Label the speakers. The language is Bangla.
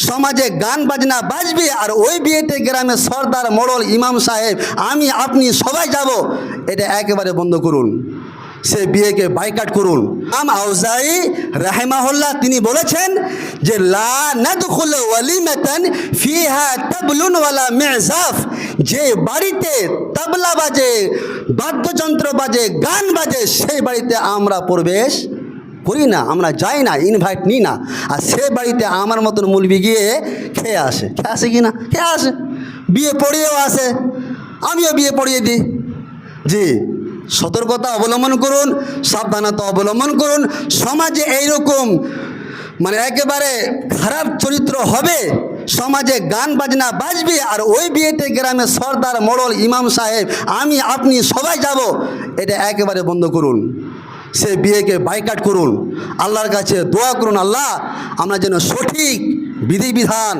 Speaker 1: সমাজে গান বাজনা বাজবে আর ওই বিয়েতে গ্রামে সর্দার মোড়ল ইমাম সাহেব আমি আপনি সবাই যাব, এটা একেবারে বন্ধ করুন। সে বিয়েকে বাইকাট করুন। ইমাম আউজাঈ রাহিমাহুল্লাহ তিনি বলেছেন যে লা নাদখুলু ওয়ালিমাতান ফিহা তাবলুন ওয়ালা মিজাফ, যে বাড়িতে তবলা বাজে, বাদ্যযন্ত্র বাজে, গান বাজে, সেই বাড়িতে আমরা প্রবেশ করি না, আমরা যাই না, ইনভাইট নিই না। আর সে বাড়িতে আমার মতন মুলবি গিয়ে খেয়ে আসে কি না? খেয়ে আসে, বিয়ে পড়িয়েও আসে, আমিও বিয়ে পড়িয়ে দিই। জি, সতর্কতা অবলম্বন করুন, সাবধানতা অবলম্বন করুন। সমাজে এইরকম একেবারে খারাপ চরিত্র হবে, সমাজে গান বাজনা বাজবে আর ওই বিয়েতে গ্রামে সর্দার মোড়ল ইমাম সাহেব আমি আপনি সবাই যাব, এটা একেবারে বন্ধ করুন। সে বিয়েকে বাইকাট করুন। আল্লাহর কাছে দোয়া করুন, আল্লাহ আমরা যেন সঠিক বিধিবিধান